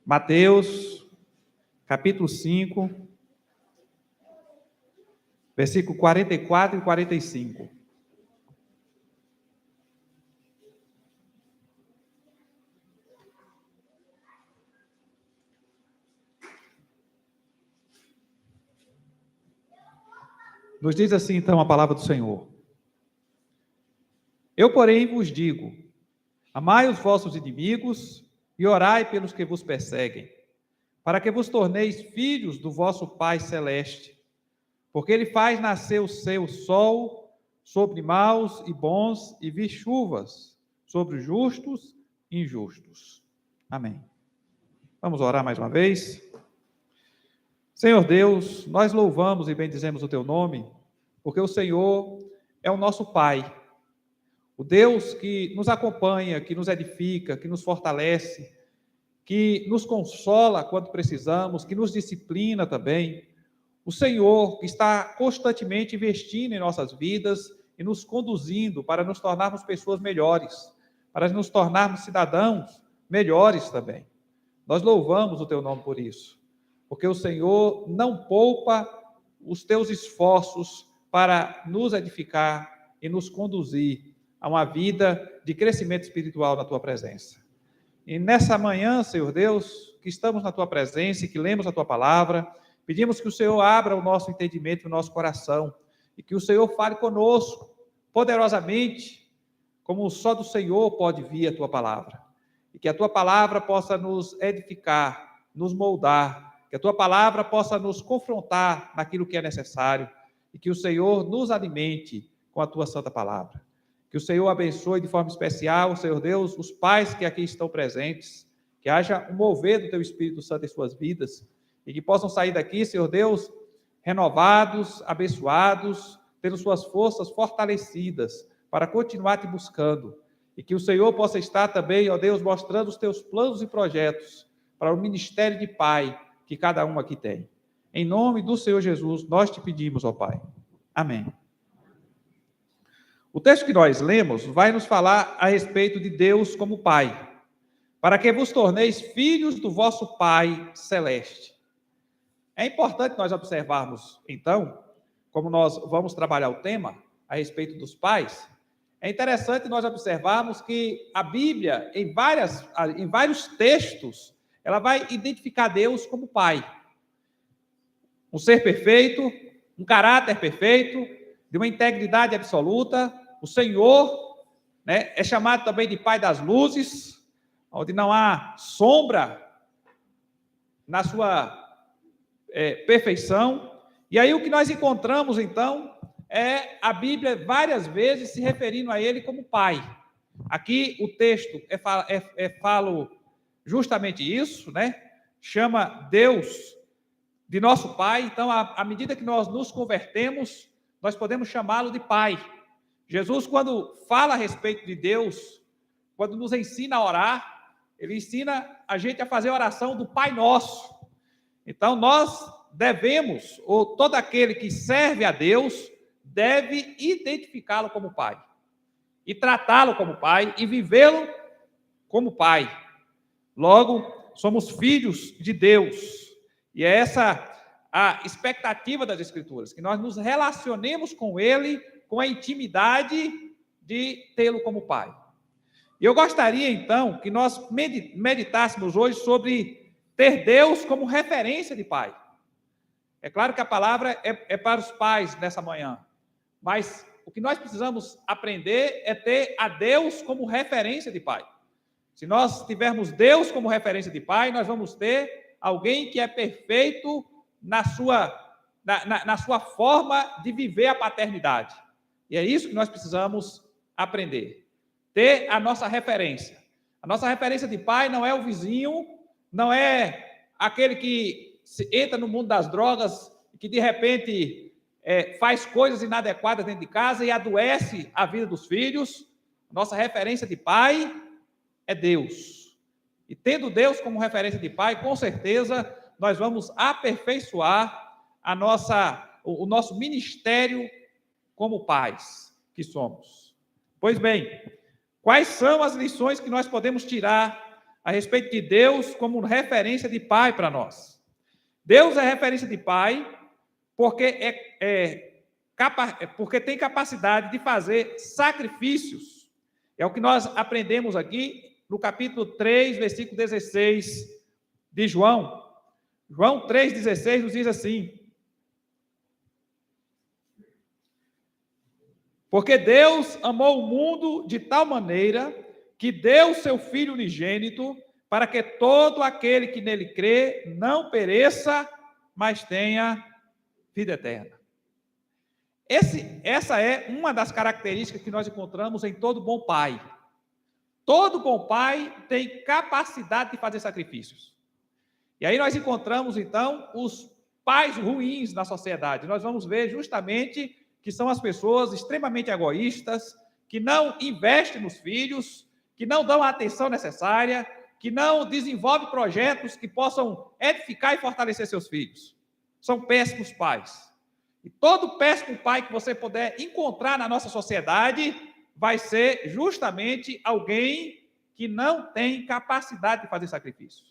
Mateus, capítulo 5, versículo 44 e 45. Nos diz assim, então, a palavra do Senhor. Eu, porém, vos digo, amai os vossos inimigos e orai pelos que vos perseguem, para que vos torneis filhos do vosso Pai Celeste, porque Ele faz nascer o seu sol sobre maus e bons e vir chuvas sobre os justos e injustos. Amém. Vamos orar mais uma vez? Senhor Deus, nós louvamos e bendizemos o Teu nome, porque o Senhor é o nosso Pai, o Deus que nos acompanha, que nos edifica, que nos fortalece, que nos consola quando precisamos, que nos disciplina também. O Senhor que está constantemente investindo em nossas vidas e nos conduzindo para nos tornarmos pessoas melhores, para nos tornarmos cidadãos melhores também. Nós louvamos o Teu nome por isso, porque o Senhor não poupa os Teus esforços para nos edificar e nos conduzir a uma vida de crescimento espiritual na Tua presença. E nessa manhã, Senhor Deus, que estamos na Tua presença e que lemos a Tua palavra, pedimos que o Senhor abra o nosso entendimento e o nosso coração e que o Senhor fale conosco poderosamente, como só do Senhor pode vir a Tua palavra. E que a Tua palavra possa nos edificar, nos moldar, que a Tua palavra possa nos confrontar naquilo que é necessário e que o Senhor nos alimente com a Tua santa palavra. Que o Senhor abençoe de forma especial, Senhor Deus, os pais que aqui estão presentes, que haja um mover do Teu Espírito Santo em suas vidas e que possam sair daqui, Senhor Deus, renovados, abençoados, tendo suas forças fortalecidas para continuar Te buscando. E que o Senhor possa estar também, ó Deus, mostrando os Teus planos e projetos para o ministério de Pai que cada um aqui tem. Em nome do Senhor Jesus, nós Te pedimos, ó Pai. Amém. O texto que nós lemos vai nos falar a respeito de Deus como Pai, para que vos torneis filhos do vosso Pai Celeste. É importante nós observarmos, então, como nós vamos trabalhar o tema a respeito dos pais, é interessante nós observarmos que a Bíblia, em vários textos, ela vai identificar Deus como Pai. Um ser perfeito, um caráter perfeito, de uma integridade absoluta. O Senhor, né, é chamado também de Pai das luzes, onde não há sombra na sua perfeição. E aí o que nós encontramos, então, é a Bíblia várias vezes se referindo a Ele como Pai. Aqui o texto fala justamente isso, né? Chama Deus de nosso Pai. Então, à medida que nós nos convertemos, nós podemos chamá-lo de Pai. Jesus, quando fala a respeito de Deus, quando nos ensina a orar, Ele ensina a gente a fazer a oração do Pai Nosso. Então, nós devemos, ou todo aquele que serve a Deus, deve identificá-lo como Pai, e tratá-lo como Pai, e vivê-lo como Pai. Logo, somos filhos de Deus, e é essa a expectativa das Escrituras, que nós nos relacionemos com Ele, com a intimidade de tê-lo como Pai. E eu gostaria, então, que nós meditássemos hoje sobre ter Deus como referência de Pai. É claro que a palavra é para os pais nessa manhã, mas o que nós precisamos aprender é ter a Deus como referência de Pai. Se nós tivermos Deus como referência de Pai, nós vamos ter alguém que é perfeito na sua forma de viver a paternidade. E é isso que nós precisamos aprender. Ter a nossa referência. A nossa referência de pai não é o vizinho, não é aquele que entra no mundo das drogas, que de repente faz coisas inadequadas dentro de casa e adoece a vida dos filhos. Nossa referência de pai é Deus. E tendo Deus como referência de pai, com certeza nós vamos aperfeiçoar o nosso ministério como pais que somos. Pois bem, quais são as lições que nós podemos tirar a respeito de Deus como referência de pai para nós. Deus é referência de pai porque porque tem capacidade de fazer sacrifícios. É o que nós aprendemos aqui no capítulo 3, versículo 16 de João. João 3,16 nos diz assim: porque Deus amou o mundo de tal maneira que deu o seu Filho unigênito para que todo aquele que nele crê não pereça, mas tenha vida eterna. Essa é uma das características que nós encontramos em todo bom pai. Todo bom pai tem capacidade de fazer sacrifícios. E aí nós encontramos, então, os pais ruins na sociedade. Nós vamos ver justamente que são as pessoas extremamente egoístas, que não investem nos filhos, que não dão a atenção necessária, que não desenvolvem projetos que possam edificar e fortalecer seus filhos. São péssimos pais. E todo péssimo pai que você puder encontrar na nossa sociedade vai ser justamente alguém que não tem capacidade de fazer sacrifício.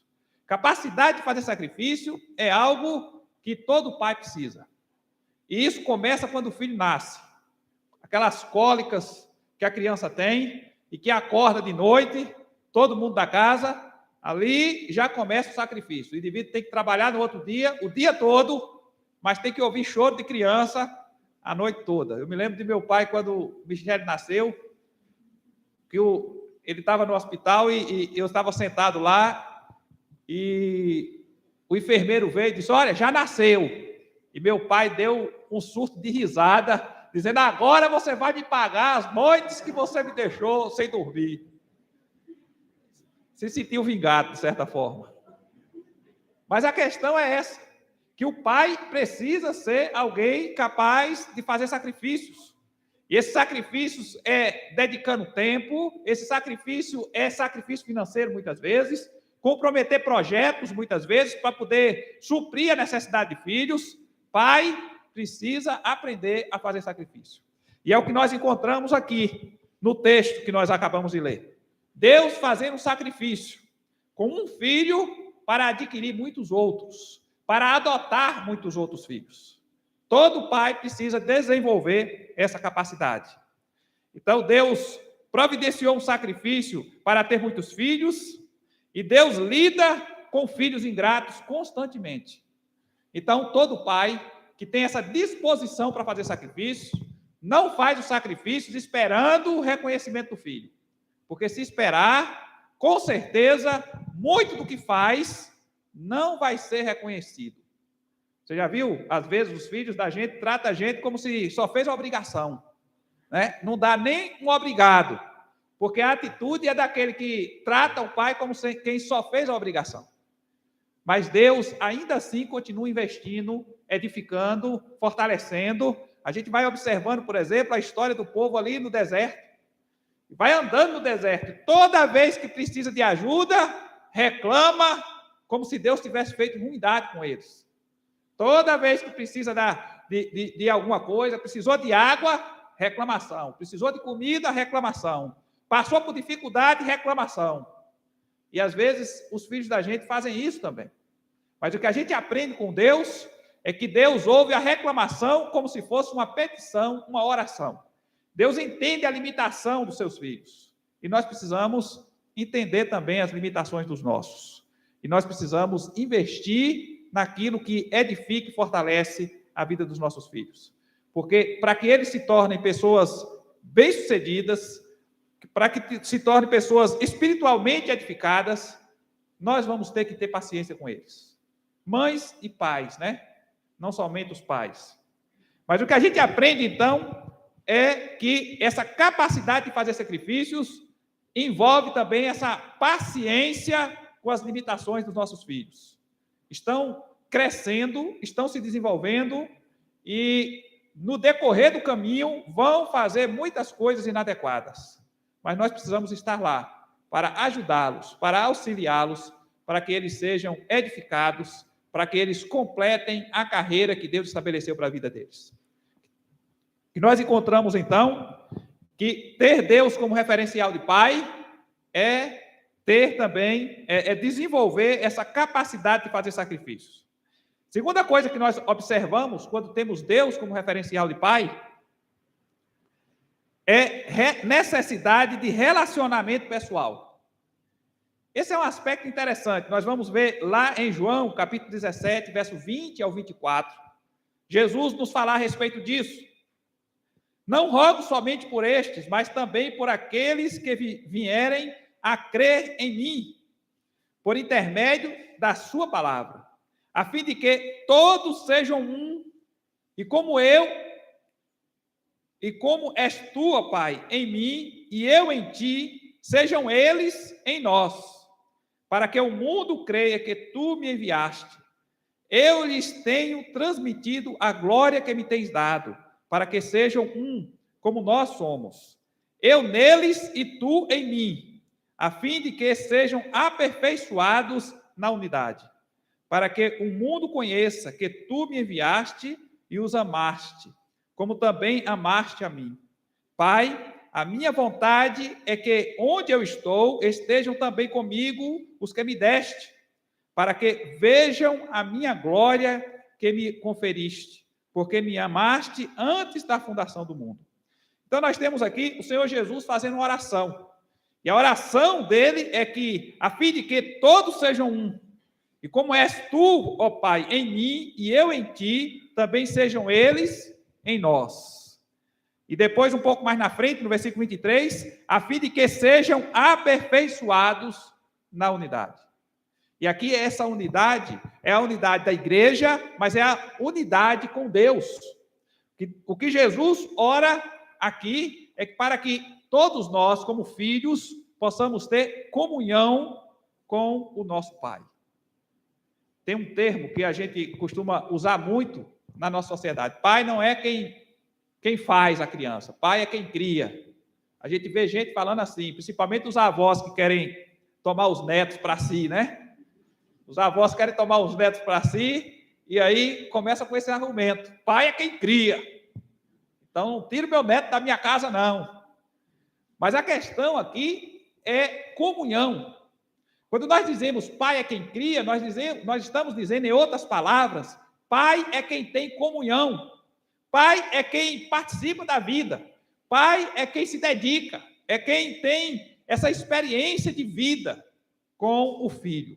Capacidade de fazer sacrifício é algo que todo pai precisa. E isso começa quando o filho nasce. Aquelas cólicas que a criança tem e que acorda de noite, todo mundo da casa, ali já começa o sacrifício. O indivíduo tem que trabalhar no outro dia, o dia todo, mas tem que ouvir choro de criança a noite toda. Eu me lembro de meu pai, quando o Michele nasceu, que ele estava no hospital e eu estava sentado lá, e o enfermeiro veio e disse: olha, já nasceu. E meu pai deu um surto de risada, dizendo: agora você vai me pagar as noites que você me deixou sem dormir. Se sentiu vingado, de certa forma. Mas a questão é essa, que o pai precisa ser alguém capaz de fazer sacrifícios. E esses sacrifícios é dedicando tempo, esse sacrifício é sacrifício financeiro muitas vezes, comprometer projetos muitas vezes para poder suprir a necessidade de filhos. Pai precisa aprender a fazer sacrifício. E é o que nós encontramos aqui no texto que nós acabamos de ler. Deus fazendo um sacrifício com um filho para adquirir muitos outros, para adotar muitos outros filhos. Todo pai precisa desenvolver essa capacidade. Então, Deus providenciou um sacrifício para ter muitos filhos, e Deus lida com filhos ingratos constantemente. Então, todo pai que tem essa disposição para fazer sacrifício, não faz os sacrifícios esperando o reconhecimento do filho. Porque se esperar, com certeza, muito do que faz não vai ser reconhecido. Você já viu? Às vezes os filhos da gente tratam a gente como se só fez a obrigação, né? Não dá nem um obrigado, porque a atitude é daquele que trata o pai como quem só fez a obrigação. Mas Deus ainda assim continua investindo, edificando, fortalecendo. A gente vai observando, por exemplo, a história do povo ali no deserto. Vai andando no deserto. Toda vez que precisa de ajuda, reclama como se Deus tivesse feito ruindade com eles. Toda vez que precisa de alguma coisa, precisou de água, reclamação. Precisou de comida, reclamação. Passou por dificuldade, reclamação. E às vezes os filhos da gente fazem isso também. Mas o que a gente aprende com Deus é que Deus ouve a reclamação como se fosse uma petição, uma oração. Deus entende a limitação dos seus filhos. E nós precisamos entender também as limitações dos nossos. E nós precisamos investir naquilo que edifica e fortalece a vida dos nossos filhos. Porque para que eles se tornem pessoas bem-sucedidas, para que se tornem pessoas espiritualmente edificadas, nós vamos ter que ter paciência com eles. Mães e pais, né? Não somente os pais. Mas o que a gente aprende, então, é que essa capacidade de fazer sacrifícios envolve também essa paciência com as limitações dos nossos filhos. Estão crescendo, estão se desenvolvendo e, no decorrer do caminho, vão fazer muitas coisas inadequadas. Mas nós precisamos estar lá para ajudá-los, para auxiliá-los, para que eles sejam edificados, para que eles completem a carreira que Deus estabeleceu para a vida deles. E nós encontramos, então, que ter Deus como referencial de pai é ter também, desenvolver essa capacidade de fazer sacrifícios. Segunda coisa que nós observamos quando temos Deus como referencial de pai, é necessidade de relacionamento pessoal. Esse é um aspecto interessante. Nós vamos ver lá em João, capítulo 17, verso 20 ao 24, Jesus nos falar a respeito disso. Não rogo somente por estes, mas também por aqueles que vierem a crer em mim, por intermédio da sua palavra, a fim de que todos sejam um, e como és tu, ó Pai, em mim, e eu em ti, sejam eles em nós, para que o mundo creia que tu me enviaste. Eu lhes tenho transmitido a glória que me tens dado, para que sejam um, como nós somos. Eu neles e tu em mim, a fim de que sejam aperfeiçoados na unidade, para que o mundo conheça que tu me enviaste e os amaste, como também amaste a mim. Pai, a minha vontade é que onde eu estou estejam também comigo os que me deste, para que vejam a minha glória que me conferiste, porque me amaste antes da fundação do mundo. Então nós temos aqui o Senhor Jesus fazendo uma oração. E a oração dele é que, a fim de que todos sejam um, e como és tu, ó Pai, em mim e eu em ti, também sejam eles em nós. E depois, um pouco mais na frente, no versículo 23, a fim de que sejam aperfeiçoados na unidade. E aqui essa unidade é a unidade da igreja, mas é a unidade com Deus. O que Jesus ora aqui é para que todos nós, como filhos, possamos ter comunhão com o nosso Pai. Tem um termo que a gente costuma usar muito na nossa sociedade. Pai não é quem faz a criança, pai é quem cria. A gente vê gente falando assim, principalmente os avós que querem tomar os netos para si, né? Os avós querem tomar os netos para si, e aí começa com esse argumento. Pai é quem cria. Então, não tira o meu neto da minha casa, não. Mas a questão aqui é comunhão. Quando nós dizemos pai é quem cria, nós estamos dizendo, em outras palavras, pai é quem tem comunhão. Pai é quem participa da vida. Pai é quem se dedica. É quem tem essa experiência de vida com o filho.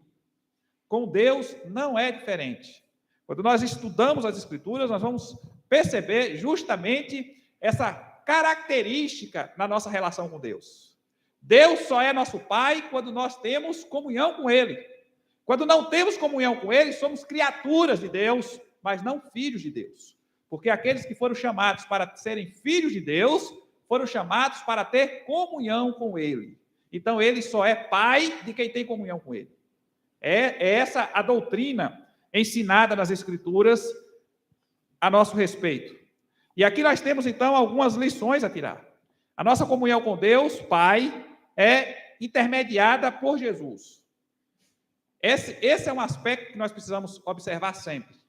Com Deus não é diferente. Quando nós estudamos as Escrituras, nós vamos perceber justamente essa característica na nossa relação com Deus. Deus só é nosso Pai quando nós temos comunhão com Ele. Quando não temos comunhão com Ele, somos criaturas de Deus, mas não filhos de Deus. Porque aqueles que foram chamados para serem filhos de Deus, foram chamados para ter comunhão com Ele. Então, Ele só é Pai de quem tem comunhão com Ele. É essa a doutrina ensinada nas Escrituras a nosso respeito. E aqui nós temos, então, algumas lições a tirar. A nossa comunhão com Deus, Pai, é intermediada por Jesus. Esse é um aspecto que nós precisamos observar sempre.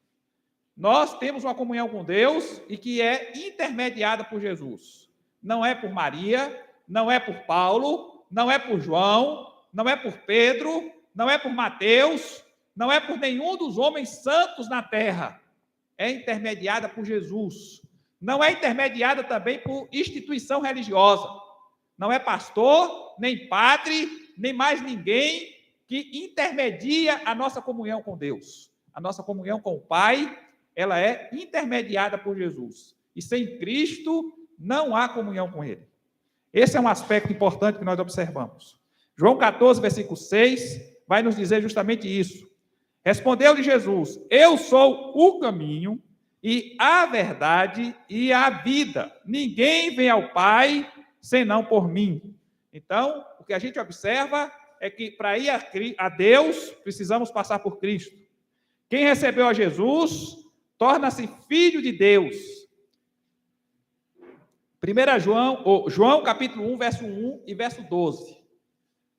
Nós temos uma comunhão com Deus e que é intermediada por Jesus. Não é por Maria, não é por Paulo, não é por João, não é por Pedro, não é por Mateus, não é por nenhum dos homens santos na terra. É intermediada por Jesus. Não é intermediada também por instituição religiosa. Não é pastor, nem padre, nem mais ninguém que intermedia a nossa comunhão com Deus. A nossa comunhão com o Pai, ela é intermediada por Jesus. E sem Cristo, não há comunhão com Ele. Esse é um aspecto importante que nós observamos. João 14, versículo 6, vai nos dizer justamente isso. Respondeu-lhe Jesus, eu sou o caminho e a verdade e a vida. Ninguém vem ao Pai senão por mim. Então, o que a gente observa é que para ir a Deus, precisamos passar por Cristo. Quem recebeu a Jesus, torna-se filho de Deus. 1 João capítulo 1, verso 1 e verso 12.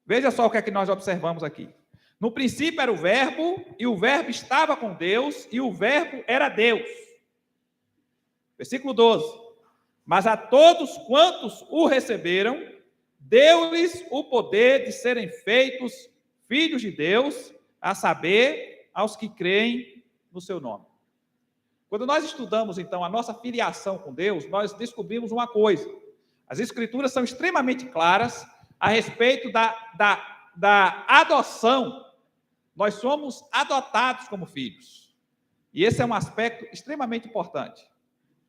Veja só o que é que nós observamos aqui. No princípio era o verbo, e o verbo estava com Deus, e o verbo era Deus. Versículo 12. Mas a todos quantos o receberam, deu-lhes o poder de serem feitos filhos de Deus, a saber, aos que creem no seu nome. Quando nós estudamos, então, a nossa filiação com Deus, nós descobrimos uma coisa. As Escrituras são extremamente claras a respeito da adoção. Nós somos adotados como filhos. E esse é um aspecto extremamente importante.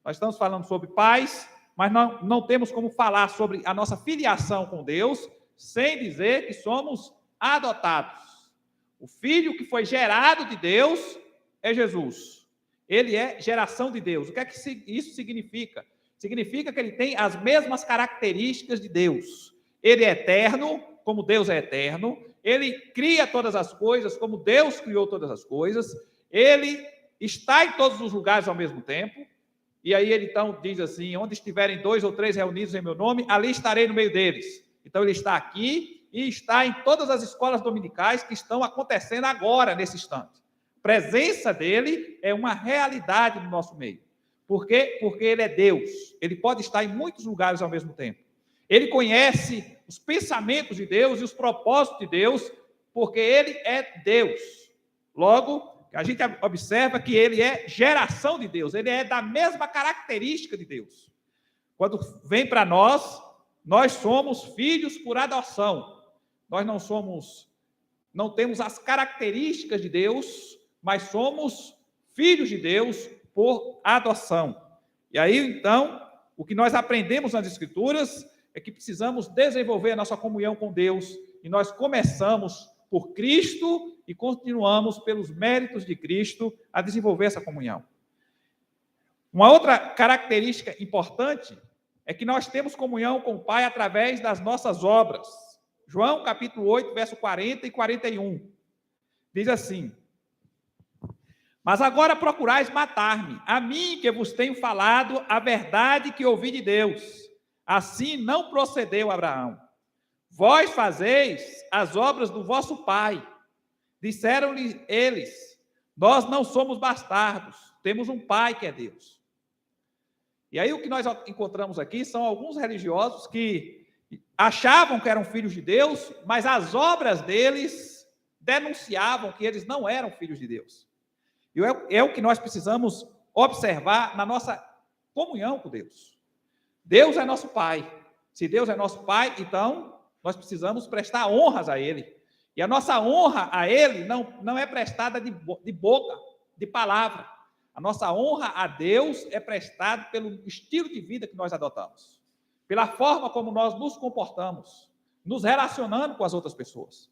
Nós estamos falando sobre pais, mas não temos como falar sobre a nossa filiação com Deus sem dizer que somos adotados. O filho que foi gerado de Deus é Jesus. Ele é geração de Deus. O que é que isso significa? Significa que ele tem as mesmas características de Deus. Ele é eterno, como Deus é eterno. Ele cria todas as coisas, como Deus criou todas as coisas. Ele está em todos os lugares ao mesmo tempo. E aí ele então diz assim, onde estiverem 2 ou 3 reunidos em meu nome, ali estarei no meio deles. Então ele está aqui e está em todas as escolas dominicais que estão acontecendo agora, nesse instante. A presença dele é uma realidade no nosso meio. Por quê? Porque ele é Deus. Ele pode estar em muitos lugares ao mesmo tempo. Ele conhece os pensamentos de Deus e os propósitos de Deus, porque ele é Deus. Logo, a gente observa que ele é geração de Deus, ele é da mesma característica de Deus. Quando vem para nós, nós somos filhos por adoção. Nós não temos as características de Deus, mas somos filhos de Deus por adoção. E aí, então, o que nós aprendemos nas Escrituras é que precisamos desenvolver a nossa comunhão com Deus, e nós começamos por Cristo e continuamos pelos méritos de Cristo a desenvolver essa comunhão. Uma outra característica importante é que nós temos comunhão com o Pai através das nossas obras. João capítulo 8, verso 40 e 41. Diz assim: mas agora procurais matar-me, a mim que vos tenho falado a verdade que ouvi de Deus. Assim não procedeu Abraão. Vós fazeis as obras do vosso pai. Disseram-lhe eles: nós não somos bastardos, temos um pai que é Deus. E aí o que nós encontramos aqui são alguns religiosos que achavam que eram filhos de Deus, mas as obras deles denunciavam que eles não eram filhos de Deus. E é o que nós precisamos observar na nossa comunhão com Deus. Deus é nosso Pai. Se Deus é nosso Pai, então nós precisamos prestar honras a Ele. E a nossa honra a Ele não é prestada de boca, de palavra. A nossa honra a Deus é prestada pelo estilo de vida que nós adotamos, pela forma como nós nos comportamos, nos relacionando com as outras pessoas.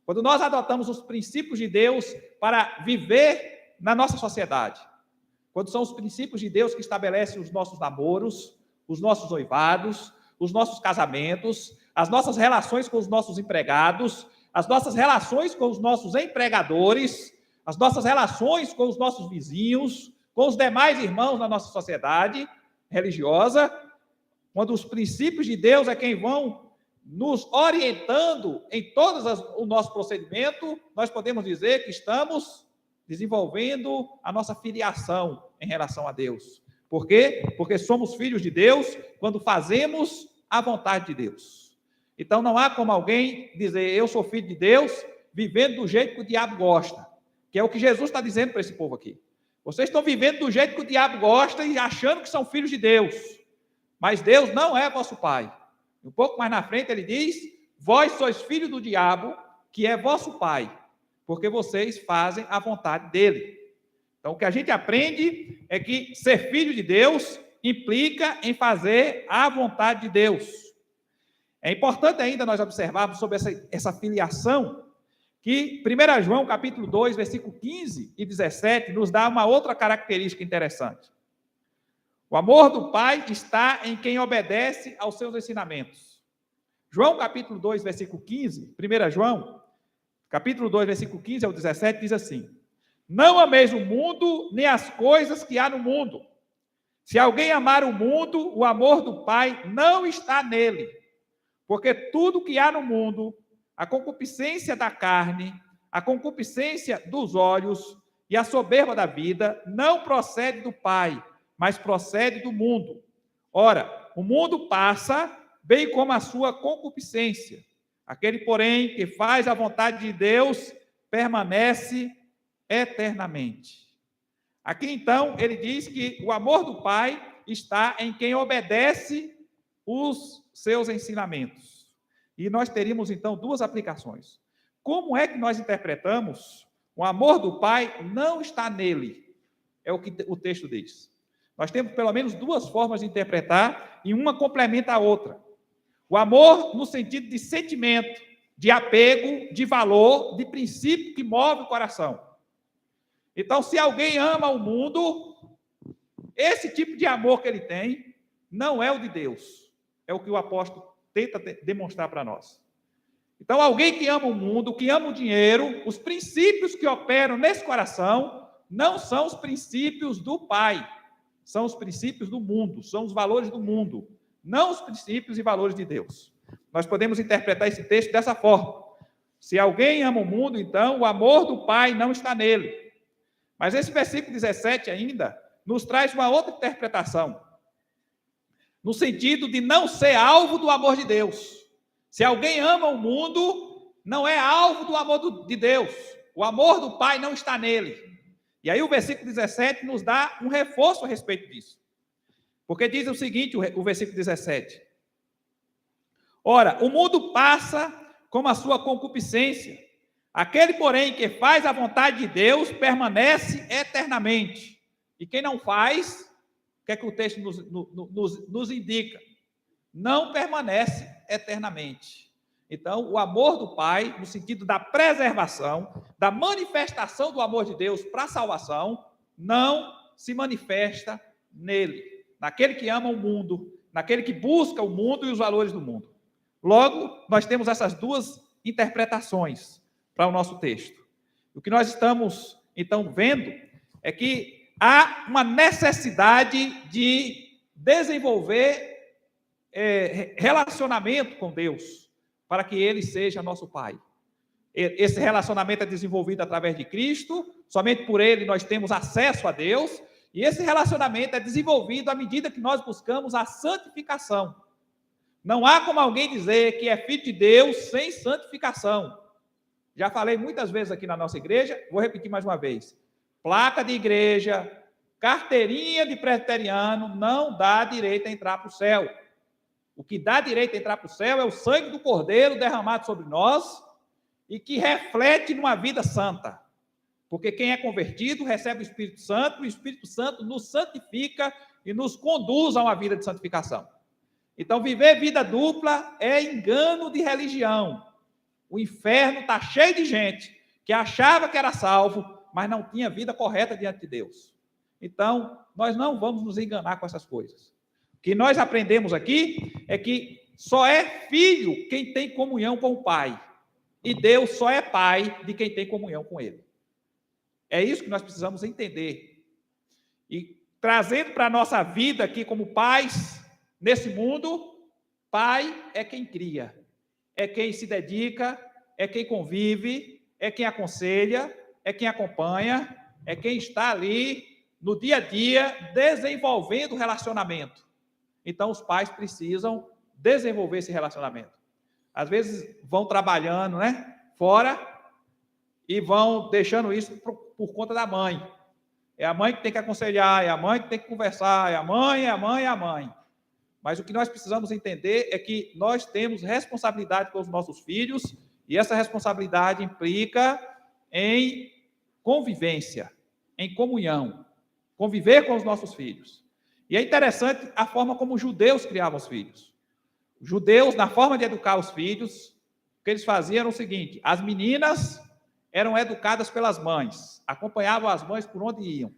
Quando nós adotamos os princípios de Deus para viver na nossa sociedade, quando são os princípios de Deus que estabelecem os nossos namoros, os nossos noivados, os nossos casamentos, as nossas relações com os nossos empregados, as nossas relações com os nossos empregadores, as nossas relações com os nossos vizinhos, com os demais irmãos da nossa sociedade religiosa, quando os princípios de Deus é quem vão nos orientando em todo o nosso procedimento, nós podemos dizer que estamos desenvolvendo a nossa filiação em relação a Deus. Por quê? Porque somos filhos de Deus quando fazemos a vontade de Deus. Então não há como alguém dizer, eu sou filho de Deus, vivendo do jeito que o diabo gosta, que é o que Jesus está dizendo para esse povo aqui. Vocês estão vivendo do jeito que o diabo gosta e achando que são filhos de Deus, mas Deus não é vosso pai. Um pouco mais na frente ele diz, vós sois filhos do diabo, que é vosso pai, porque vocês fazem a vontade dele. Então, o que a gente aprende é que ser filho de Deus implica em fazer a vontade de Deus. É importante ainda nós observarmos sobre essa filiação, que 1 João, capítulo 2, versículo 15 e 17, nos dá uma outra característica interessante. O amor do Pai está em quem obedece aos seus ensinamentos. João, capítulo 2, versículo 15, 1 João, capítulo 2, versículo 15 ao 17, diz assim: não ameis o mundo, nem as coisas que há no mundo. Se alguém amar o mundo, o amor do Pai não está nele. Porque tudo que há no mundo, a concupiscência da carne, a concupiscência dos olhos e a soberba da vida, não procede do Pai, mas procede do mundo. Ora, o mundo passa, bem como a sua concupiscência. Aquele, porém, que faz a vontade de Deus, permanece eternamente. Aqui, então, ele diz que o amor do Pai está em quem obedece os seus ensinamentos. E nós teríamos, então, duas aplicações. Como é que nós interpretamos? O amor do Pai não está nele. É o que o texto diz. Nós temos pelo menos duas formas de interpretar e uma complementa a outra. O amor no sentido de sentimento, de apego, de valor, de princípio que move o coração. Então, se alguém ama o mundo, esse tipo de amor que ele tem não é o de Deus. É o que o apóstolo tenta demonstrar para nós. Então, alguém que ama o mundo, que ama o dinheiro, os princípios que operam nesse coração não são os princípios do Pai, são os princípios do mundo, são os valores do mundo, não os princípios e valores de Deus. Nós podemos interpretar esse texto dessa forma. Se alguém ama o mundo, então o amor do Pai não está nele. Mas esse versículo 17 ainda nos traz uma outra interpretação, no sentido de não ser alvo do amor de Deus. Se alguém ama o mundo, não é alvo do amor de Deus. O amor do Pai não está nele. E aí o versículo 17 nos dá um reforço a respeito disso. Porque diz o seguinte, o versículo 17. Ora, o mundo passa como a sua concupiscência. Aquele, porém, que faz a vontade de Deus, permanece eternamente. E quem não faz, o que é que o texto nos indica? Não permanece eternamente. Então, o amor do Pai, no sentido da preservação, da manifestação do amor de Deus para a salvação, não se manifesta nele, naquele que ama o mundo, naquele que busca o mundo e os valores do mundo. Logo, nós temos essas duas interpretações para o nosso texto. O que nós estamos, então, vendo é que há uma necessidade de desenvolver relacionamento com Deus, para que Ele seja nosso Pai. Esse relacionamento é desenvolvido através de Cristo, somente por Ele nós temos acesso a Deus, e esse relacionamento é desenvolvido à medida que nós buscamos a santificação. Não há como alguém dizer que é filho de Deus sem santificação. Já falei muitas vezes aqui na nossa igreja, vou repetir mais uma vez. Placa de igreja, carteirinha de presbiteriano não dá direito a entrar para o céu. O que dá direito a entrar para o céu é o sangue do Cordeiro derramado sobre nós e que reflete numa vida santa. Porque quem é convertido recebe o Espírito Santo, e o Espírito Santo nos santifica e nos conduz a uma vida de santificação. Então, viver vida dupla é engano de religião. O inferno está cheio de gente que achava que era salvo, mas não tinha vida correta diante de Deus. Então, nós não vamos nos enganar com essas coisas. O que nós aprendemos aqui é que só é filho quem tem comunhão com o Pai. E Deus só é Pai de quem tem comunhão com Ele. É isso que nós precisamos entender. E trazendo para a nossa vida aqui como pais, nesse mundo, pai é quem cria, é quem se dedica, é quem convive, é quem aconselha, é quem acompanha, é quem está ali no dia a dia desenvolvendo o relacionamento. Então, os pais precisam desenvolver esse relacionamento. Às vezes vão trabalhando, fora e vão deixando isso por conta da mãe. É a mãe que tem que aconselhar, é a mãe que tem que conversar, é a mãe. Mas o que nós precisamos entender é que nós temos responsabilidade com os nossos filhos e essa responsabilidade implica em convivência, em comunhão, conviver com os nossos filhos. E é interessante a forma como os judeus criavam os filhos. Os judeus, na forma de educar os filhos, o que eles faziam era o seguinte: as meninas eram educadas pelas mães, acompanhavam as mães por onde iam.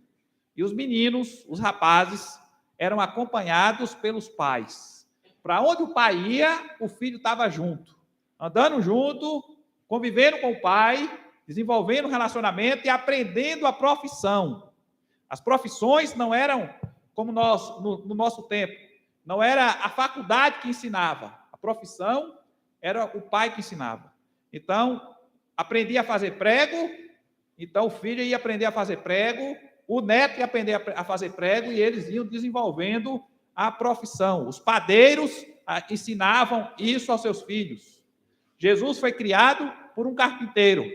E os meninos, os rapazes, eram acompanhados pelos pais. Para onde o pai ia, o filho estava junto, andando junto, convivendo com o pai, desenvolvendo um relacionamento e aprendendo a profissão. As profissões não eram como nós, no nosso tempo, não era a faculdade que ensinava, a profissão era o pai que ensinava. Então, aprendia a fazer prego, então o filho ia aprender a fazer prego, o neto ia aprender a fazer prego e eles iam desenvolvendo a profissão. Os padeiros ensinavam isso aos seus filhos. Jesus foi criado por um carpinteiro.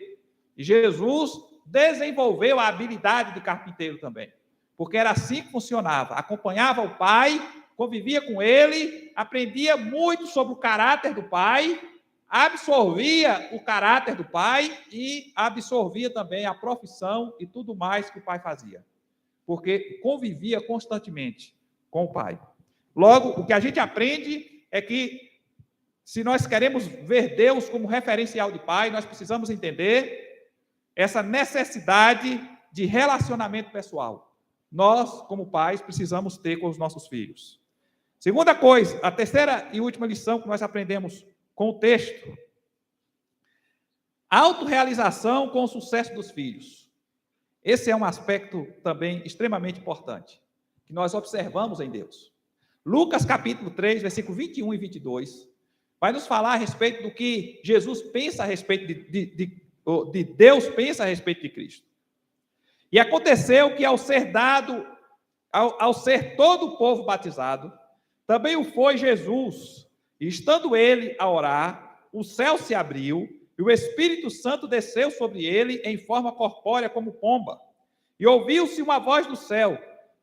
E Jesus desenvolveu a habilidade de carpinteiro também. Porque era assim que funcionava. Acompanhava o pai, convivia com ele, aprendia muito sobre o caráter do pai, absorvia o caráter do pai e absorvia também a profissão e tudo mais que o pai fazia. Porque convivia constantemente com o pai. Logo, o que a gente aprende é que, se nós queremos ver Deus como referencial de pai, nós precisamos entender essa necessidade de relacionamento pessoal. Nós, como pais, precisamos ter com os nossos filhos. Segunda coisa, a terceira e última lição que nós aprendemos com o texto. Autorrealização com o sucesso dos filhos. Esse é um aspecto também extremamente importante, que nós observamos em Deus. Lucas capítulo 3, versículo 21 e 22, vai nos falar a respeito do que Jesus pensa a respeito de Deus pensa a respeito de Cristo. E aconteceu que ao ser todo o povo batizado, também o foi Jesus, e estando ele a orar, o céu se abriu, e o Espírito Santo desceu sobre ele em forma corpórea como pomba. E ouviu-se uma voz do céu: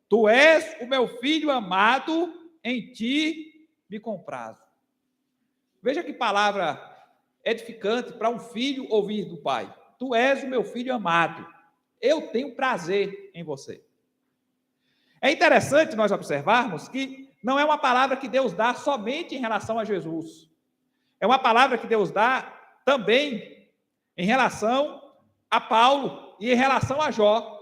Tu és o meu filho amado, em ti me comprazo. Veja que palavra edificante para um filho ouvir do pai. Tu és o meu filho amado, eu tenho prazer em você. É interessante nós observarmos que não é uma palavra que Deus dá somente em relação a Jesus. É uma palavra que Deus dá também em relação a Paulo e em relação a Jó.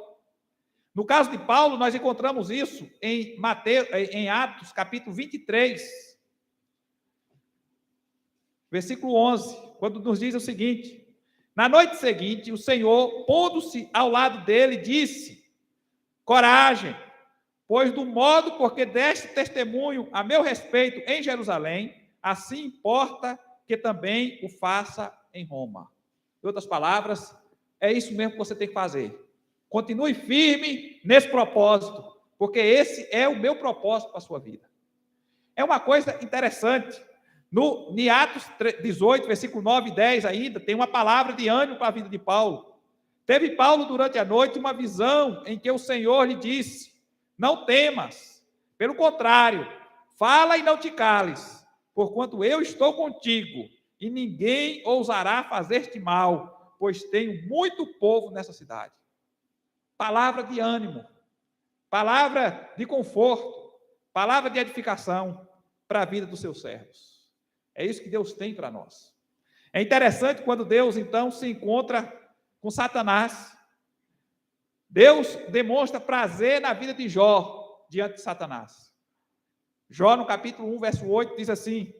No caso de Paulo, nós encontramos isso em Atos, capítulo 23, versículo 11, quando nos diz o seguinte: Na noite seguinte, o Senhor, pondo-se ao lado dele, disse: Coragem, pois do modo porque deste testemunho a meu respeito em Jerusalém, assim importa que também o faça em Roma. Em outras palavras, é isso mesmo que você tem que fazer. Continue firme nesse propósito, porque esse é o meu propósito para a sua vida. É uma coisa interessante. Em Atos 18, versículo 9 e 10 ainda, tem uma palavra de ânimo para a vida de Paulo. Teve Paulo durante a noite uma visão em que o Senhor lhe disse: Não temas, pelo contrário, fala e não te cales, porquanto eu estou contigo, e ninguém ousará fazer-te mal, pois tenho muito povo nessa cidade. Palavra de ânimo, palavra de conforto, palavra de edificação para a vida dos seus servos. É isso que Deus tem para nós. É interessante quando Deus, então, se encontra com Satanás. Deus demonstra prazer na vida de Jó diante de Satanás. Jó, no capítulo 1, verso 8, diz assim: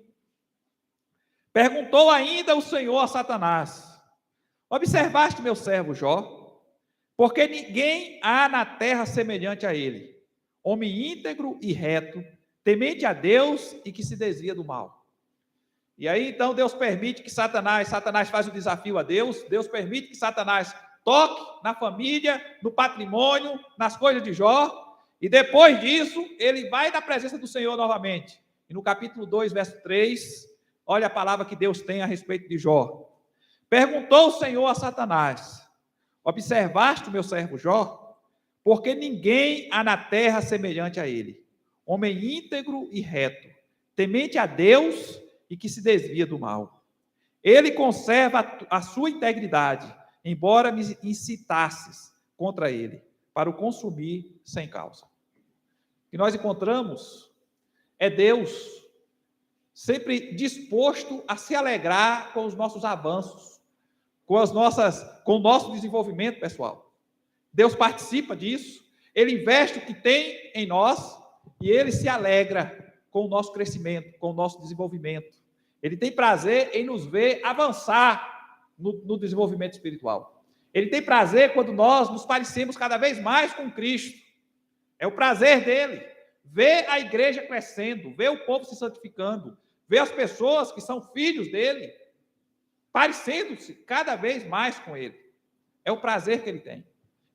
Perguntou ainda o Senhor a Satanás: Observaste meu servo Jó? Porque ninguém há na terra semelhante a ele, homem íntegro e reto, temente a Deus e que se desvia do mal. E aí, então, Deus permite que Satanás faz o desafio a Deus permite que Satanás toque na família, no patrimônio, nas coisas de Jó, e depois disso, ele vai na presença do Senhor novamente. E no capítulo 2, verso 3, olha a palavra que Deus tem a respeito de Jó. Perguntou o Senhor a Satanás: Observaste o meu servo Jó? Porque ninguém há na terra semelhante a ele, homem íntegro e reto, temente a Deus e que se desvia do mal. Ele conserva a sua integridade, embora me incitasses contra ele, para o consumir sem causa. O que nós encontramos é Deus sempre disposto a se alegrar com os nossos avanços, com o nosso desenvolvimento pessoal. Deus participa disso, Ele investe o que tem em nós e Ele se alegra com o nosso crescimento, com o nosso desenvolvimento. Ele tem prazer em nos ver avançar no desenvolvimento espiritual. Ele tem prazer quando nós nos parecemos cada vez mais com Cristo. É o prazer dele. Ver a igreja crescendo, ver o povo se santificando, ver as pessoas que são filhos dele parecendo-se cada vez mais com ele. É o prazer que ele tem.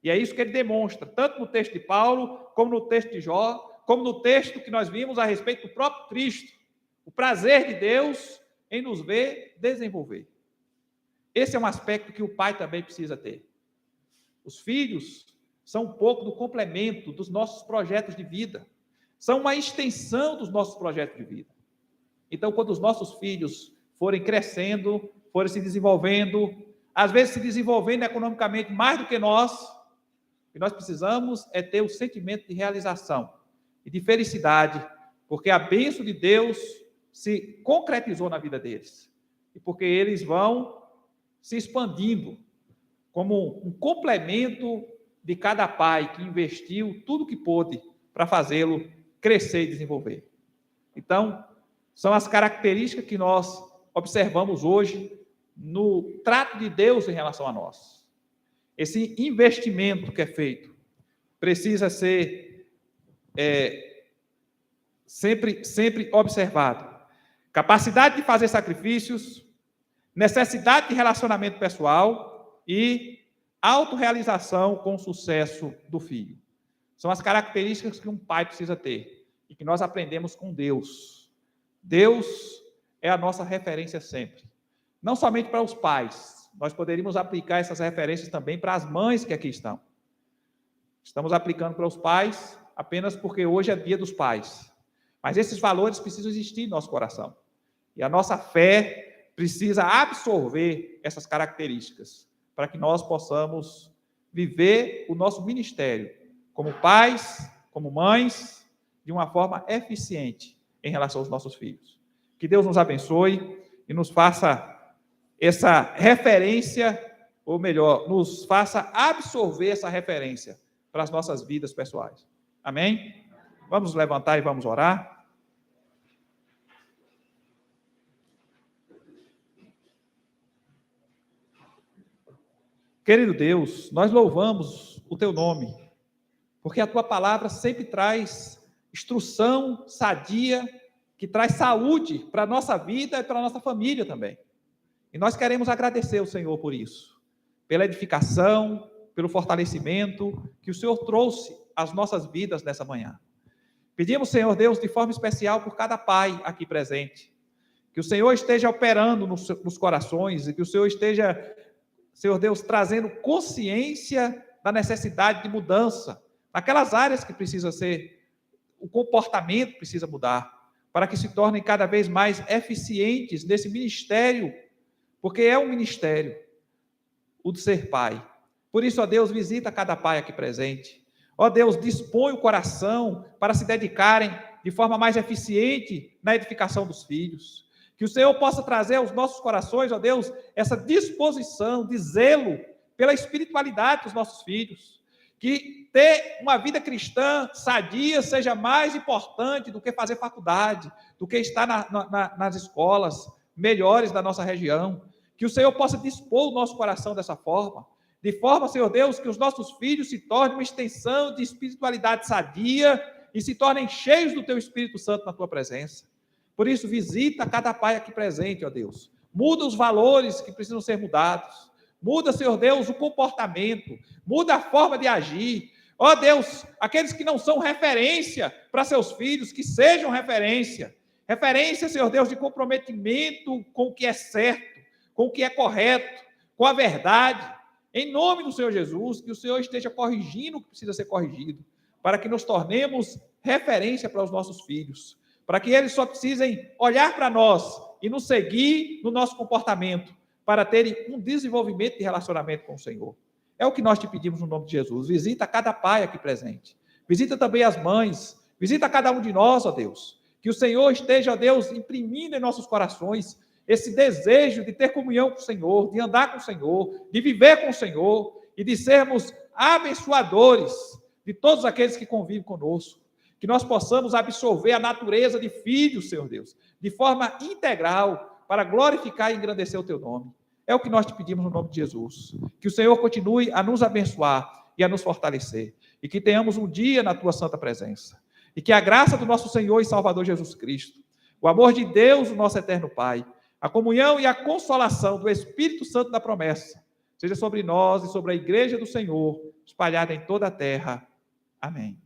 E é isso que ele demonstra, tanto no texto de Paulo, como no texto de Jó, como no texto que nós vimos a respeito do próprio Cristo, o prazer de Deus em nos ver desenvolver. Esse é um aspecto que o pai também precisa ter. Os filhos são um pouco do complemento dos nossos projetos de vida, são uma extensão dos nossos projetos de vida. Então, quando os nossos filhos forem crescendo, forem se desenvolvendo, às vezes se desenvolvendo economicamente mais do que nós, o que nós precisamos é ter o sentimento de realização e de felicidade, porque a bênção de Deus se concretizou na vida deles, e porque eles vão se expandindo como um complemento de cada pai que investiu tudo que pôde para fazê-lo crescer e desenvolver. Então, são as características que nós observamos hoje no trato de Deus em relação a nós. Esse investimento que é feito precisa ser sempre observado. Capacidade de fazer sacrifícios, necessidade de relacionamento pessoal e autorrealização com o sucesso do filho. São as características que um pai precisa ter e que nós aprendemos com Deus. Deus é a nossa referência sempre. Não somente para os pais, nós poderíamos aplicar essas referências também para as mães que aqui estão. Estamos aplicando para os pais apenas porque hoje é dia dos pais. Mas esses valores precisam existir em nosso coração. E a nossa fé precisa absorver essas características para que nós possamos viver o nosso ministério como pais, como mães, de uma forma eficiente em relação aos nossos filhos. Que Deus nos abençoe e nos faça essa referência, ou melhor, nos faça absorver essa referência para as nossas vidas pessoais. Amém? Vamos levantar e vamos orar. Querido Deus, nós louvamos o Teu nome, porque a Tua palavra sempre traz instrução sadia, que traz saúde para a nossa vida e para a nossa família também. E nós queremos agradecer ao Senhor por isso, pela edificação, pelo fortalecimento que o Senhor trouxe às nossas vidas nessa manhã. Pedimos, Senhor Deus, de forma especial por cada pai aqui presente, que o Senhor esteja operando nos corações e que o Senhor esteja, Senhor Deus, trazendo consciência da necessidade de mudança, naquelas áreas que precisa ser, o comportamento precisa mudar, para que se tornem cada vez mais eficientes nesse ministério, porque é um ministério, o de ser pai. Por isso, ó Deus, visita cada pai aqui presente. Ó Deus, dispõe o coração para se dedicarem de forma mais eficiente na edificação dos filhos. Que o Senhor possa trazer aos nossos corações, ó Deus, essa disposição de zelo pela espiritualidade dos nossos filhos. Que ter uma vida cristã sadia seja mais importante do que fazer faculdade, do que estar nas escolas melhores da nossa região. Que o Senhor possa dispor o nosso coração dessa forma, de forma, Senhor Deus, que os nossos filhos se tornem uma extensão de espiritualidade sadia e se tornem cheios do Teu Espírito Santo na Tua presença. Por isso, visita cada pai aqui presente, ó Deus. Muda os valores que precisam ser mudados. Muda, Senhor Deus, o comportamento. Muda a forma de agir. Ó Deus, aqueles que não são referência para seus filhos, que sejam referência. Referência, Senhor Deus, de comprometimento com o que é certo, com o que é correto, com a verdade. Em nome do Senhor Jesus, que o Senhor esteja corrigindo o que precisa ser corrigido, para que nos tornemos referência para os nossos filhos, para que eles só precisem olhar para nós e nos seguir no nosso comportamento, para terem um desenvolvimento de relacionamento com o Senhor. É o que nós te pedimos no nome de Jesus. Visita cada pai aqui presente. Visita também as mães. Visita cada um de nós, ó Deus. Que o Senhor esteja, ó Deus, imprimindo em nossos corações esse desejo de ter comunhão com o Senhor, de andar com o Senhor, de viver com o Senhor e de sermos abençoadores de todos aqueles que convivem conosco. Que nós possamos absorver a natureza de filhos, Senhor Deus, de forma integral, para glorificar e engrandecer o Teu nome. É o que nós te pedimos no nome de Jesus. Que o Senhor continue a nos abençoar e a nos fortalecer. E que tenhamos um dia na Tua santa presença. E que a graça do nosso Senhor e Salvador Jesus Cristo, o amor de Deus, o nosso eterno Pai, a comunhão e a consolação do Espírito Santo da promessa, seja sobre nós e sobre a igreja do Senhor, espalhada em toda a terra. Amém.